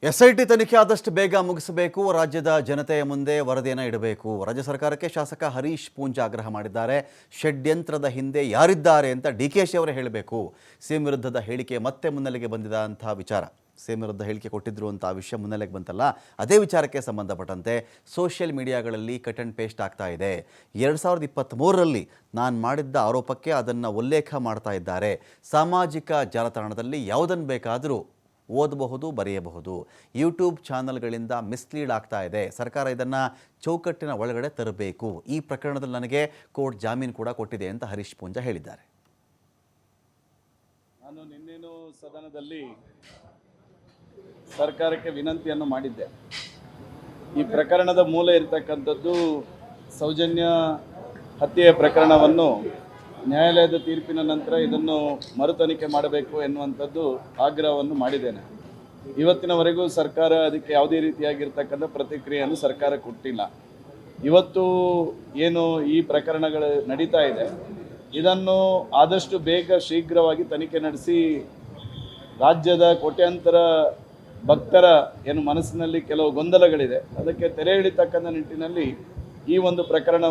SIT ತನಿಖೆ ಆದಷ್ಟು ಬೇಗ ಮುಗಿಸಬೇಕು, ರಾಜ್ಯದ ಜನತೆಯ ಮುಂದೆ ವರದಿಯನ್ನು ಇಡಬೇಕು. ರಾಜ್ಯ ಸರ್ಕಾರಕ್ಕೆ ಶಾಸಕ ಹರೀಶ್ ಪೂಂಜಾ ಆಗ್ರಹ ಮಾಡಿದ್ದಾರೆ. ಷಡ್ಯಂತ್ರದ ಹಿಂದೆ ಯಾರಿದ್ದಾರೆ ಅಂತ ಡಿಕೆಶಿ ಅವರೇ ಹೇಳಬೇಕು. ಸಿಎಂ ವಿರುದ್ಧದ ಹೇಳಿಕೆ ಮತ್ತೆ ಮುನ್ನೆಲೆಗೆ ಬಂದಿದ್ದಂತಹ ವಿಚಾರ, ಸಿಎಂ ವಿರುದ್ಧ ಹೇಳಿಕೆ ಕೊಟ್ಟಿದ್ರು ಅಂತ ಆ ವಿಷಯ ಮುನ್ನೆಲೆಗೆ ಬಂತಲ್ಲ, ಅದೇ ವಿಚಾರಕ್ಕೆ ಸಂಬಂಧಪಟ್ಟಂತೆ ಸೋಷಿಯಲ್ ಮೀಡಿಯಾಗಳಲ್ಲಿ ಕಟ್ ಆ್ಯಂಡ್ ಪೇಸ್ಟ್ ಆಗ್ತಾ ಇದೆ. 2023ರಲ್ಲಿ ನಾನು ಮಾಡಿದ್ದ ಆರೋಪಕ್ಕೆ ಅದನ್ನು ಉಲ್ಲೇಖ ಮಾಡ್ತಾ ಇದ್ದಾರೆ. ಸಾಮಾಜಿಕ ಜಾಲತಾಣದಲ್ಲಿ ಯಾವುದನ್ನು ಬೇಕಾದರೂ ಓದಬಹುದು, ಬರೆಯಬಹುದು. ಯೂಟ್ಯೂಬ್ ಚಾನಲ್ಗಳಿಂದ ಮಿಸ್ಲೀಡ್ ಆಗ್ತಾ ಇದೆ. ಸರ್ಕಾರ ಇದನ್ನು ಚೌಕಟ್ಟಿನ ಒಳಗಡೆ ತರಬೇಕು. ಈ ಪ್ರಕರಣದಲ್ಲಿ ನನಗೆ ಕೋರ್ಟ್ ಜಾಮೀನು ಕೂಡ ಕೊಟ್ಟಿದೆ ಅಂತ ಹರೀಶ್ ಪೂಂಜಾ ಹೇಳಿದ್ದಾರೆ. ನಾನು ನಿನ್ನೇನು ಸದನದಲ್ಲಿ ಸರ್ಕಾರಕ್ಕೆ ವಿನಂತಿಯನ್ನು ಮಾಡಿದ್ದೆ. ಈ ಪ್ರಕರಣದ ಮೂಲ ಇರತಕ್ಕಂಥದ್ದು ಸೌಜನ್ಯ ಹತ್ಯೆಯ ಪ್ರಕರಣವನ್ನು ನ್ಯಾಯಾಲಯದ ತೀರ್ಪಿನ ನಂತರ ಇದನ್ನು ಮರುತನಿಖೆ ಮಾಡಬೇಕು ಎನ್ನುವಂಥದ್ದು ಆಗ್ರಹವನ್ನು ಮಾಡಿದ್ದೇನೆ. ಇವತ್ತಿನವರೆಗೂ ಸರ್ಕಾರ ಅದಕ್ಕೆ ಯಾವುದೇ ರೀತಿಯಾಗಿರ್ತಕ್ಕಂಥ ಪ್ರತಿಕ್ರಿಯೆಯನ್ನು ಸರ್ಕಾರ ಕೊಟ್ಟಿಲ್ಲ. ಇವತ್ತು ಏನು ಈ ಪ್ರಕರಣಗಳು ನಡೀತಾ ಇದೆ, ಇದನ್ನು ಆದಷ್ಟು ಬೇಗ ಶೀಘ್ರವಾಗಿ ತನಿಖೆ ನಡೆಸಿ ರಾಜ್ಯದ ಕೋಟ್ಯಾಂತರ ಭಕ್ತರ ಏನು ಮನಸ್ಸಿನಲ್ಲಿ ಕೆಲವು ಗೊಂದಲಗಳಿದೆ ಅದಕ್ಕೆ ತೆರೆ ಎಳಿತಕ್ಕಂಥ ನಿಟ್ಟಿನಲ್ಲಿ ಈ ಒಂದು ಪ್ರಕರಣ